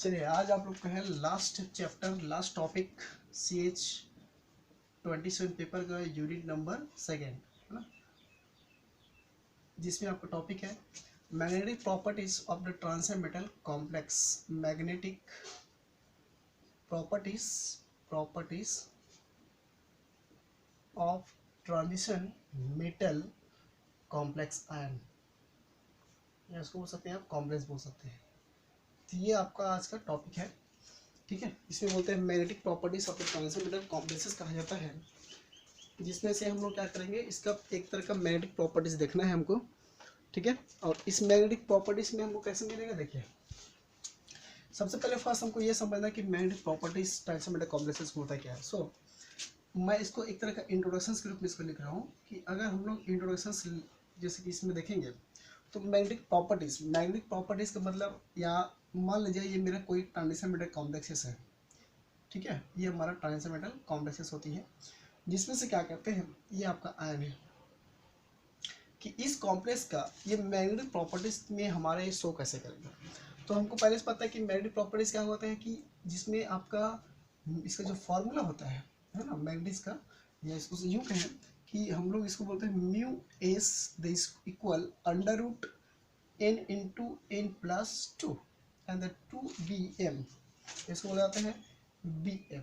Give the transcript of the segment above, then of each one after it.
चलिए आज आप लोग का है last chapter, last topic CH27 paper का यूनिट नंबर 2 है ना, जिसमें आपका टॉपिक है magnetic properties of the transition metal complex. Magnetic properties of transition metal complex ion, या इसको बोल सकते हैं आप कॉम्प्लेक्स बोल सकते हैं। तो ये आपका आज का टॉपिक है, ठीक है। इसमें बोलते हैं magnetic properties of the transition metal complexes कहा जाता है, जिसमें से हम लोग क्या करेंगे, इसका एक तरह का मैग्नेटिक प्रॉपर्टीज देखना है हमको, ठीक है। और इस मैग्नेटिक प्रॉपर्टीज में हमको कैसे मिलेगा, देखिए सबसे पहले फर्स्ट हमको ये समझना है कि magnetic properties transition metal complexes होता क्या है। सो मैं इसको एक तरह का इंट्रोडक्शन के रूप में इसको लिख रहा हूँ कि अगर हम लोग इंट्रोडक्शन जैसे कि इसमें देखेंगे तो मैग्नेटिक प्रॉपर्टीज का मतलब, या मान लीजिए ये मेरा कोई ट्रांजिशन मेटल कॉम्प्लेक्सेस है, ठीक है। ये हमारा ट्रांजिशन मेटल कॉम्प्लेक्सेस होती है, जिसमें से क्या करते हैं, ये आपका आयन है कि इस कॉम्प्लेक्स का ये मैग्नेटिक प्रॉपर्टीज में हमारे शो कैसे करेगा। तो हमको पहले से पता है कि मैग्नेटिक प्रॉपर्टीज क्या होता है कि जिसमें आपका इसका जो फॉर्मूला होता है ना मैग्नेटिक्स का, या इसको यूँ कहें कि हम लोग इसको बोलते हैं mu s the equal under root n into n plus 2 and the 2bm, इसको बोला जाता है bm।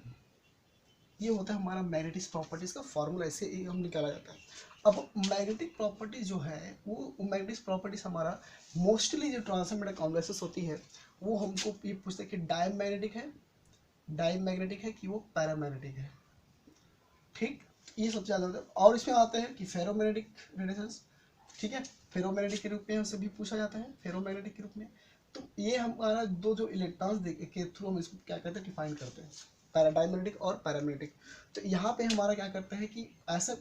ये होता है हमारा मैग्नेटिक प्रॉपर्टीज का फॉर्मूला, ऐसे ही हम निकाला जाता है। अब मैग्नेटिक प्रॉपर्टीज जो है वो मैग्नेटिक प्रॉपर्टीज हमारा मोस्टली जो ट्रांजिशन मेटल कॉम्प्लेक्सेस होती है वो हमको ये पूछते हैं कि डायमैग्नेटिक है कि वो पैरामैग्नेटिक है, ठीक। ये सबसे ज़्यादा होता है। और इसमें आता है कि फेरोमैग्नेटिक रिलेशंस, ठीक है, फेरोमैग्नेटिक के रूप में हमसे भी पूछा जाता है, फेरोमैग्नेटिक के रूप में। तो ये हमारा दो जो इलेक्ट्रॉन्स के थ्रू हम इसको क्या कहते हैं, डिफाइन करते हैं, डायमैग्नेटिक और पैरामैग्नेटिक। तो यहाँ पे हमारा क्या करते हैं कि ऐसा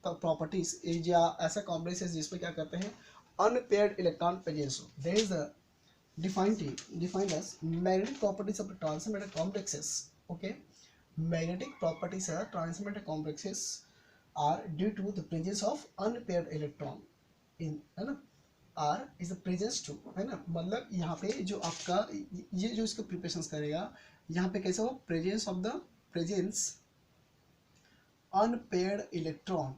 प्रॉपर्टीज या ऐसा कॉम्प्लेक्स है जिसमें क्या करते हैं अनपेयर्ड इलेक्ट्रॉन प्रेजेंस हो, there is the defined as magnetic properties of the transition metal complexes. Okay, magnetic properties of transition metal complexes are due to the presence of unpaired electron in, है ना, R is the presence to, है ना, मतलब यहाँ पे जो आपका ये जो इसका प्रिपरेशन करेगा यहाँ पे कैसे हो, presence of the presence unpaired electron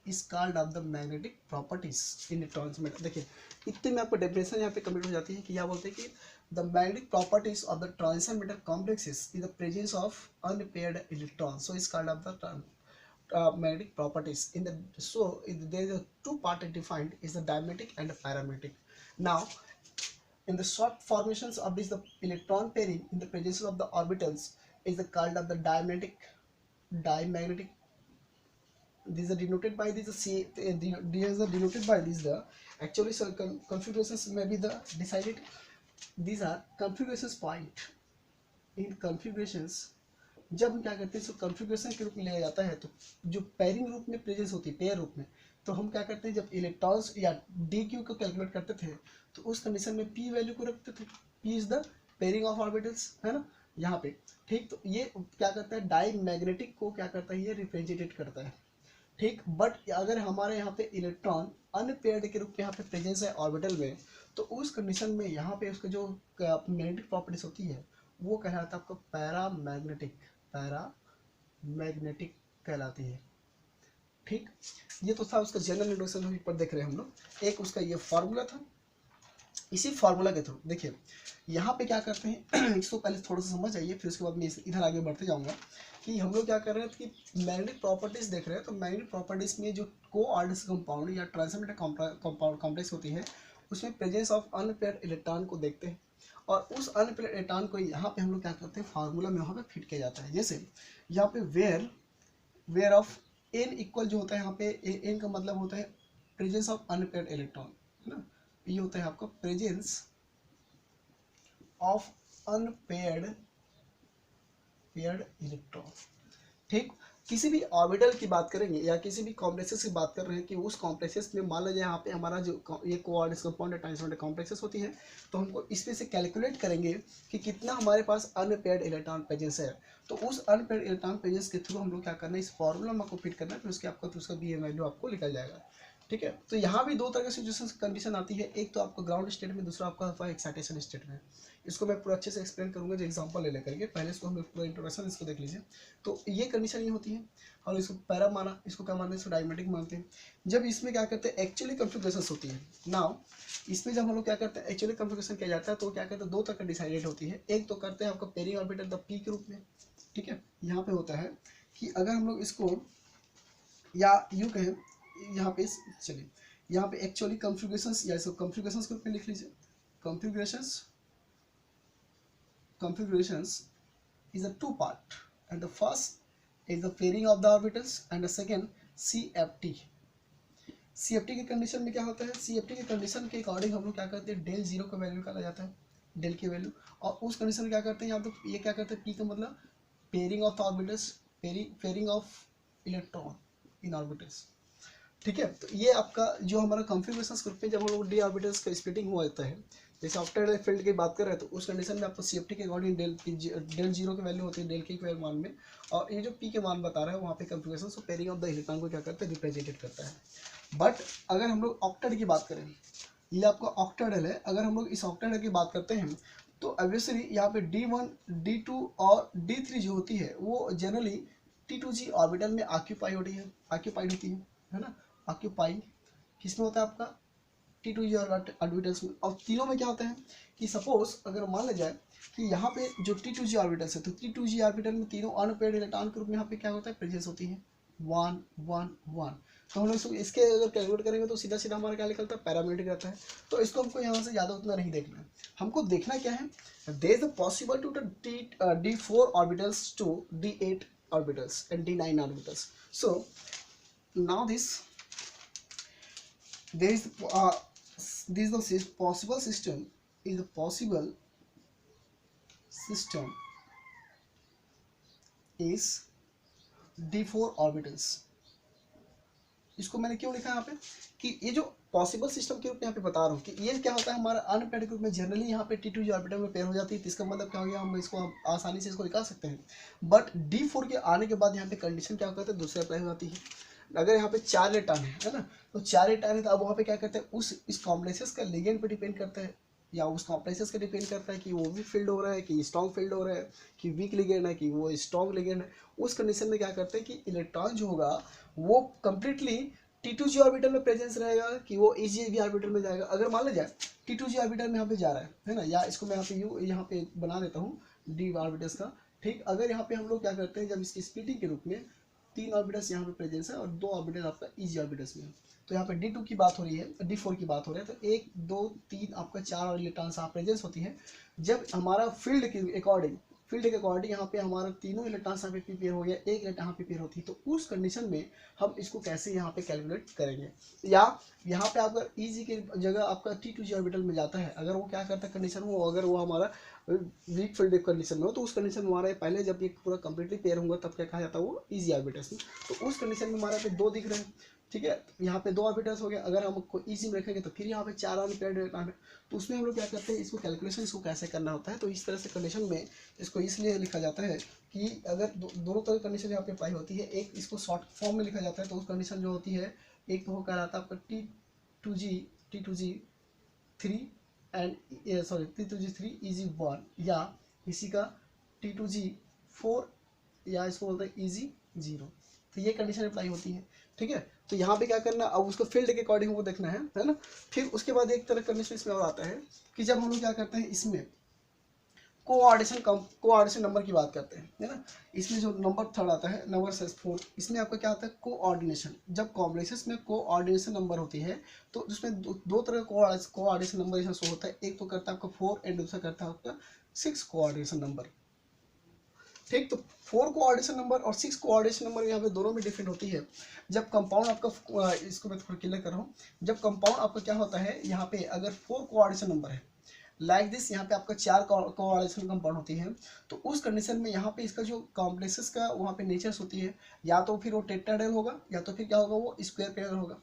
is called of the magnetic properties in the transmitter। देखिए इतने में आपको डेफिनेशन यहाँ पे कंप्लीट हो जाती है कि क्या बोलते हैं कि the magnetic properties of the transition metal complexes is the presence of unpaired electrons, so it's called of the magnetic properties in the, so there is a two part defined is the diamagnetic and the paramagnetic. Now in the short formations of this the electron pairing in the presence of the orbitals is the called of the diamagnetic. These are denoted by this these are denoted by this the actually so configurations may be the decided. These are configurations point in configurations। जब हम क्या करते हैं इसको configuration के रूप में लिया जाता है, तो जो पेयरिंग रूप में प्रेजेंस होती है, पेयर रूप में, तो हम क्या करते हैं जब इलेक्ट्रॉन्स या डी क्यू को कैलकुलेट करते थे तो उस कंडीशन में पी वैल्यू को रखते थे, P is the pairing of orbitals, है ना, यहाँ पे, ठीक। तो ये क्या करता है, डाई मैग्नेटिक को क्या करता है, ये रिप्रेजेंटेट करता है, ठीक। बट अगर हमारे यहाँ पे इलेक्ट्रॉन अनपेयर्ड के रूप में यहाँ पे प्रेजेंस है ऑर्बिटल में, तो उस कंडीशन में यहाँ पे उसका जो मैग्नेटिक प्रॉपर्टीज होती है वो कहलाता है आपको पैरामैग्नेटिक कहलाती है, ठीक। ये तो था उसका जनरल इंट्रोडक्शन, हम ऊपर देख रहे हैं हम लोग। एक उसका ये फॉर्मूला था, इसी फॉर्मूला के थ्रू देखिए यहाँ पे क्या करते हैं इसको पहले थोड़ा सा समझ आइए, फिर उसके बाद मैं इधर आगे बढ़ते जाऊँगा कि हम लोग क्या कर रहे हैं कि मैग्नेटिक प्रॉपर्टीज देख रहे हैं। तो मैग्नेटिक प्रॉपर्टीज में जो कोऑर्डिनेट कंपाउंड या ट्रांजिशन मेटल कॉम्प्लेक्स होती है उसमें प्रेजेंस ऑफ अनपेयर्ड इलेक्ट्रॉन को देखते हैं, और उस अनपेयर्ड इलेक्ट्रॉन को यहाँ पे हम लोग क्या करते हैं फार्मूला में वहाँ पे फिट किया जाता है। जैसे यहाँ पे वेयर ऑफ एन इक्वल जो होता है, यहाँ पे एन का मतलब होता है प्रेजेंस ऑफ अनपेयर्ड इलेक्ट्रॉन, है ना, ये होता है आपका प्रेजेंस ऑफ अनपेयर्ड इलेक्ट्रॉन, ठीक। किसी भी ऑर्बिटल की बात करेंगे या किसी भी कॉम्प्लेक्सेस की बात कर रहे हैं कि उस कॉम्प्लेक्सेस में मान लीजिए यहाँ पे हमारा जो ये coordinate compound transition metal complexes होती है, तो हमको इसमें से कैलकुलेट करेंगे कि कितना हमारे पास अनपेयर्ड इलेक्ट्रॉन प्रेजेंस है। तो उस अनपेयर्ड इलेक्ट्रॉन प्रेजेंस के थ्रू हम लोग क्या करना है, इस फॉर्मूला में आपको फिट करना है, फिर उसके आपको उसका बी एम वैल्यू आपको निकल जाएगा, ठीक है। तो यहाँ भी दो तरह की सिचुएशन कंडीशन आती है, एक तो आपका ग्राउंड स्टेट में, दूसरा आपका एक्साइटेशन स्टेट में। इसको मैं पूरा अच्छे से एक्सप्लेन करूंगा जो एग्जांपल ले लेकर के। पहले इसको हम पूरा इंट्रोडक्शन इसको देख लीजिए। तो ये कंडीशन ये होती है, और इसको पैरा माना, इसको क्या मानते हैं, इसको डायमेटिक मानते हैं। जब इसमें क्या करते हैं, एक्चुअली कॉन्फ़िगरेशन होती है। नाउ इसमें जब हम लोग क्या करते हैं, एक्चुअली कॉन्फ़िगरेशन किया जाता है, तो क्या करते हैं, दो तरह का डिसाइडेड होती है। एक तो करते हैं आपका पेरिंग ऑर्बिटल द पी के रूप में, ठीक है। यहाँ पे होता है कि अगर हम लोग इसको या यूँ कहें, यहाँ पे चलिए यहाँ पे एक्चुअली कॉन्फ़िगरेशंस या इसको कॉन्फ़िगरेशंस के रूप में लिख लीजिए। Configurations is a two part, and the first is the pairing of the orbitals and the second CFT। CFT की कंडीशन में क्या होता है, CFT की कंडीशन के अकॉर्डिंग हम लोग क्या करते हैं, डेल जीरो का वैल्यू निकाला जाता है, डेल की वैल्यू। और उस कंडीशन में क्या करते हैं, यहाँ तो ये क्या करते हैं, पी का मतलब pairing of orbitals, pairing of electron in orbitals, ठीक है। तो ये आपका जो हमारा कॉन्फ़िगरेशन ग्रुप में जब हम लोग डी ऑर्बिटल्स का स्प्लिटिंग हुआ जाता है, जैसे आफ्टर फील्ड की बात कर रहे हैं, तो उस कंडीशन में आपको सीएफटी के अकॉर्डिंग डेल जीरो की वैल्यू होती है, डेल के मान में, और ये जो पी के मान बता रहा है वहाँ पे configuration so pairing of the electron को क्या करता है, रिप्रेजेंटेड करता है। बट अगर हम लोग ऑक्टेट की बात करें, ये आपका ऑक्टेडल है, अगर हम लोग इस ऑक्टेडल की बात करते हैं तो ऑब्वियसली यहाँ पे D1, D2 और D3 जो होती है वो जनरली T2G ऑर्बिटल में ऑक्यूपाइड होती है ना। ऑक्यूपाई किसमें होता है आपका, T2G ऑर्बिटल्स में। और तीनों में क्या होता है कि सपोज अगर मान लिया जाए कि यहाँ पे जो T2G ऑर्बिटल्स है, तो T2G ऑर्बिटल में तीनों अनपेयर्ड इलेक्ट्रॉन के रूप में यहाँ पे क्या होता है, प्रेजेंस होती है 1 1 1। तो हम लोग इसके अगर कैलकुलेट करेंगे तो सीधा सीधा हमारा क्या निकलता है, पैरामीट्रिक रहता है। तो इसको हमको यहाँ से ज़्यादा उतना नहीं देखना है, हमको देखना क्या है, there is a possible to D4 orbitals to D8 orbitals and D9 orbitals. So now there is this is the possible system is the possible system is D4 orbitals. इसको मैंने क्यों लिखा है यहाँ पे कि ये जो पॉसिबल सिस्टम के रूप में यहाँ पे बता रहा हूँ कि ये क्या होता है, हमारा अनपेयर्ड ग्रुप में जनरली यहाँ पे T2G ऑर्बिटल में पेयर हो जाती है। तो इसका मतलब क्या हो गया, हम इसको आसानी से इसको निकाल सकते हैं। बट D4 के आने के बाद यहाँ पे कंडीशन क्या होता है, दूसरे अप्लाई हो जाती है। अगर यहाँ पे 4 इलेक्ट्रॉन है ना, तो 4 इलेक्ट्रॉन है, तो अब वहाँ पे क्या करते हैं, इस कॉम्प्लेक्सेस का लिगेंड पे डिपेंड करता है, या उस कॉम्प्लेक्सेस का डिपेंड करता है कि वो वीक फील्ड हो रहा है कि स्ट्रॉन्ग फील्ड हो रहा है, कि वीक लिगेंड है कि वो स्ट्रॉन्ग लिगेंड है। उस कंडीशन में क्या करते हैं कि इलेक्ट्रॉन जो होगा वो कंप्लीटली T2G ऑर्बिटल में प्रेजेंस रहेगा कि वो EG ऑर्बिटल में जाएगा। अगर मान लिया जाए T2G ऑर्बिटल में यहाँ पे जा रहा है ना, या इसको मैं यहाँ पे बना देता हूँ D ऑर्बिटल्स का, ठीक। अगर यहाँ पे हम लोग क्या करते हैं, जब इसकी स्प्लिटिंग के रूप में 3 ऑर्बिटल्स यहाँ पे प्रेजेंस है और 2 ऑर्बिटल आपका EG ऑर्बिटल्स में है, तो यहाँ पे D2 की बात हो रही है, D4 की बात हो रही है, तो 1 2 3 आपका 4 इलेक्ट्रॉन्स यहाँ प्रेजेंस होती है। जब हमारा फील्ड के अकॉर्डिंग यहाँ पे हमारा तीनों इलेक्ट्रॉन्स यहाँ पे पेयर हो गया, एक इलेक्ट्रॉन यहाँ पे पेयर होती है, तो उस कंडीशन में हम इसको कैसे यहाँ पे कैलकुलेट करेंगे। या यहाँ पे आपका EG की जगह आपका T2G ऑर्बिटल में जाता है, अगर वो क्या करता है कंडीशन वो, अगर वो हमारा वीक फील्ड कंडीशन में हो, तो उस कंडीशन में हमारा पहले जब ये पूरा कंप्लीटली पेयर होगा तब क्या कहा जाता है, वो EG ऑर्बिटल्स में। तो उस कंडीशन में हमारे पे 2 दिख रहे हैं, ठीक है। यहाँ पे 2 ऑर्बिटल्स हो गए। अगर हम EG में रखेंगे तो फिर यहाँ पे 4 अनपेयर्ड इलेक्ट्रॉन है, तो उसमें हम लोग क्या करते हैं, इसको कैलकुलेशन इसको कैसे करना होता है। तो इस तरह से कंडीशन में इसको इसलिए लिखा जाता है कि अगर दोनों तरह की कंडीशन यहाँ पे अप्लाई होती है। एक इसको शॉर्ट फॉर्म में लिखा जाता है, तो उस कंडीशन जो होती है, एक तो वो कहलाता है आपका T2G 3 एंड T2G3 EG1, या इसी का T2G 4, या इसको बोलते हैं EG0। तो ये कंडीशन अप्लाई होती है, ठीक है। तो यहाँ पे क्या करना, अब उसको फील्ड के अकॉर्डिंग वो देखना है ना। फिर उसके बाद एक तरह कंडीशन इसमें और आता है कि जब हम लोग क्या करते हैं, इसमें कोऑर्डिनेशन नंबर की बात करते हैं, है ना। इसमें जो नंबर थर्ड आता है, नंबर 4, इसमें आपका क्या आता है, कोऑर्डिनेशन। जब कॉम्प्लेक्सेस में कोऑर्डिनेशन नंबर होती है, तो उसमें दो तरह का कोऑर्डिनेशन नंबर इसमें शो होता है। एक तो करता है आपका 4 एंड दूसरा करता है आपका 6 कोऑर्डिनेशन नंबर, ठीक। तो 4 कोऑर्डिनेशन नंबर और 6 कोऑर्डिनेशन नंबर यहाँ पे दोनों में डिफरेंट होती है। जब कंपाउंड आपका, इसको मैं थोड़ा क्लियर कर रहा हूँ, जब कंपाउंड आपका क्या होता है, यहाँ पे अगर 4 कोऑर्डिनेशन नंबर है लाइक दिस, यहाँ पे आपका 4 कोऑर्डिनेशन कंपाउंड होती है, तो उस कंडीशन में यहाँ पे इसका जो कॉम्प्लेक्सेस का वहाँ पे नेचर्स होती है, या तो फिर वो टेट्राहेड्रल होगा, या तो फिर क्या होगा, वो स्क्वायर पेयर होगा,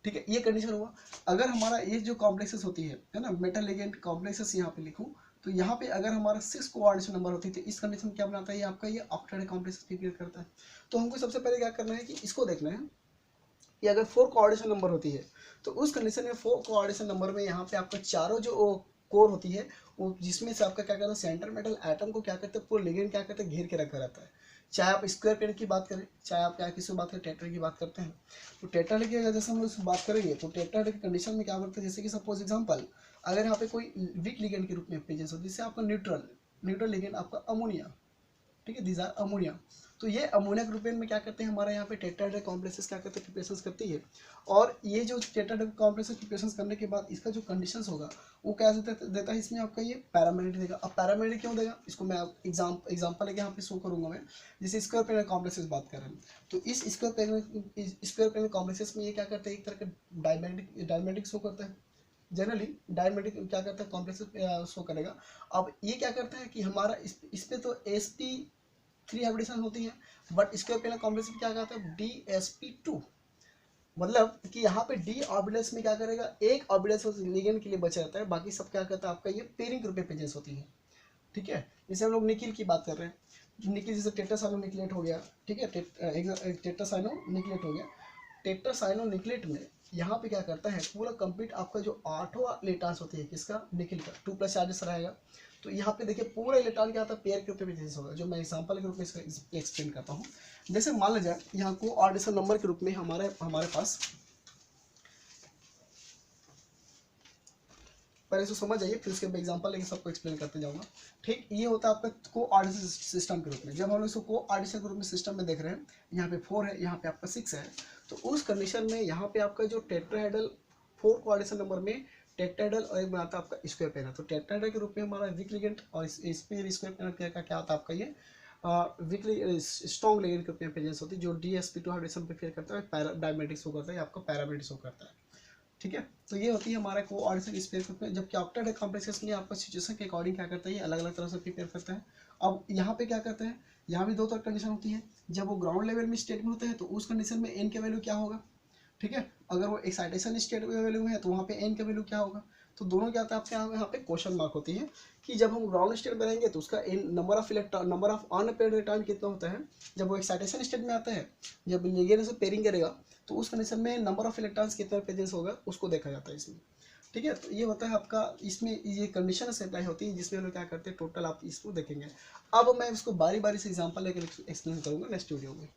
ठीक है। ये कंडीशन हुआ। अगर हमारा ये जो कॉम्प्लेक्सेस होती है ना, मेटल लिगेंड कॉम्प्लेक्सेस यहाँ पे लिखूँ, तो यहाँ पे अगर हमारा 6 कोऑर्डिनेशन नंबर होती है, तो इस कंडीशन में क्या बनाता है, आपका ये ऑक्टेट कॉम्प्लेक्स प्रिपेयर करता है। तो हमको सबसे पहले क्या करना है कि इसको देखना है ये अगर 4 कोऑर्डिनेशन नंबर होती है तो उस कंडीशन में 4 कोऑर्डिनेशन नंबर में यहाँ पे आपका चारों जो कोर होती है वो, जिसमें से आपका क्या कहते हैं सेंटर मेटल एटम को क्या करते हैं पूरा लिगेंड क्या करते हैं घेर के रखा रहता है। चाहे आप स्क्वायर पेयर की बात करें, चाहे आप क्या किसी बात करें टेट्रा की बात करते हैं, तो टेट्राहेड्रल की अगर जैसे हम लोग बात करेंगे तो टेट्राहेड्रल की कंडीशन में क्या करते हैं, जैसे कि सपोज एग्जांपल अगर यहाँ पे कोई वीक लिगेंड के रूप में प्रेजेंस हो, जिससे आपका न्यूट्रल लिगेंड आपका अमोनिया, ठीक है, दीज आर अमोनिया। तो ये अमोनिया ग्रुपेन में क्या करते हैं हमारे यहाँ पे टेट्राहेड्रल कॉम्प्लेक्सेस क्या करते हैं प्रिपरेशंस करती है। और ये जो टेट्राहेड्रल कॉम्प्लेक्सेस प्रिपरेशंस करने के बाद इसका जो कंडीशंस होगा वो क्या देता है इसमें आपका ये पैरामेरिट देगा। अब पैरामेरिट क्यों देगा इसको मैं एग्जाम्पल लेके यहाँ पे शो करूंगा मैं। जैसे स्क्वायर पेनल कॉम्प्लेक्सेस बात कर रहे हैं तो इस स्क्वायर पेनल कॉम्प्लेक्सेस में ये क्या करते हैं एक तरह का डायमेटिक शो करता है। जनरली डायमेटिक क्या करता है कॉम्प्लेक्सेस शो करेगा। अब ये क्या करता है कि हमारा इस पे तो sp3 हाइब्रिडेशन होती है, बट स्क्वायर पेनल कॉम्प्लेक्स में क्या कहता है dsp2, मतलब कि यहाँ पे डी ऑर्बिटल्स में क्या करेगा एक ऑर्बिटल लिगेंड के लिए बचा रहता है, बाकी सब क्या करता है आपका ये पेयरिंग ग्रुप में प्रेजेंस होती है। ठीक है, जैसे हम लोग निकिल की बात कर रहे हैं, निकिल जैसे टेट्रासाइक्लोनिक्लेट हो गया, ठीक है, टेट्रासाइक्लोनिक्लेट हो गया। टेट्रासाइक्लोनिक्लेट में यहाँ पे क्या करता है पूरा कंप्लीट आपका जो 8वां इलेक्ट्रॉन्स होती है किसका निकिल का 2+ चार्जेस रहेगा। तो यहाँ पे देखिए पूरा इलेक्ट्रॉन क्या होता है पेयर के रूप में प्रेजेंस होगा, जो मैं एग्जांपल के रूप में इसका एक्सप्लेन करता हूँ। जैसे मान लीजिए यहाँ को ऑर्डिनल नंबर के रूप में हमारे पास, पहले इसको समझ जाइए फिर उसके एग्जांपल लेके सबको एक्सप्लेन करते जाऊंगा। ठीक, ये होता है आपका कोऑर्डिनेशन सिस्टम के रूप में। जब हम लोग इसको कोऑर्डिनेशन के रूप में सिस्टम में देख रहे हैं, यहाँ पे 4 है, यहाँ पे आपका 6 है, तो उस कंडीशन में यहाँ पे आपका जो टेट्राहेड्रल 4 कोऑर्डिनेशन नंबर में टेट्राहेड्रल और एक बनाता है आपका स्क्वायर पेयर है। तो टेट्राहेड्रल के रूप में हमारा वीक लिगेंड और स्क्वायर पेयर का क्या होता है आपका ये वीकली स्ट्रॉन्ग लिगेंड के रूप में प्रेजेंस होती है, जो dsp2 हाइब्रिडेशन पे फेयर करता है, डायमेटिक शो करता है, आपका पैरामेरिट शो करता है। ठीक है, तो ये होती है हमारा कोऑर्डिनेशन स्पेयर ग्रुप में। जबकि ऑक्टेट कॉम्प्लेक्सेस में आपका सिचुएशन के अकॉर्डिंग क्या करता है ये अलग अलग तरह से प्रिपेयर करता है। अब यहाँ पे क्या करते हैं, यहाँ भी 2 तरह कंडीशन होती है। जब वो ग्राउंड लेवल में स्टेट में होते हैं तो उस कंडीशन में एन का वैल्यू क्या होगा, ठीक है, अगर वो एक्साइटेशन स्टेट में वैल्यू है तो वहाँ पे एन का वैल्यू क्या होगा। तो दोनों क्या होता है आपके यहाँ पे क्वेश्चन मार्क होती है कि जब हम ग्राउंड स्टेट में रहेंगे तो उसका n number of unpaired electron कितना होता है। जब वो एक्साइटेशन स्टेट में आता है, जब लिगेंड से पेयरिंग करेगा तो उस कंडीशन में नंबर ऑफ इलेक्ट्रॉन्स कितना प्रेजेंस होगा उसको देखा जाता है इसमें। ठीक है, तो ये होता है आपका इसमें ये कंडीशन से अप्लाई होती है जिसमें हम लोग क्या करते हैं टोटल आप इसको देखेंगे। अब मैं इसको बारी बारी से एग्जांपल लेकर एक्सप्लेन करूँगा नेक्स्ट वीडियो में।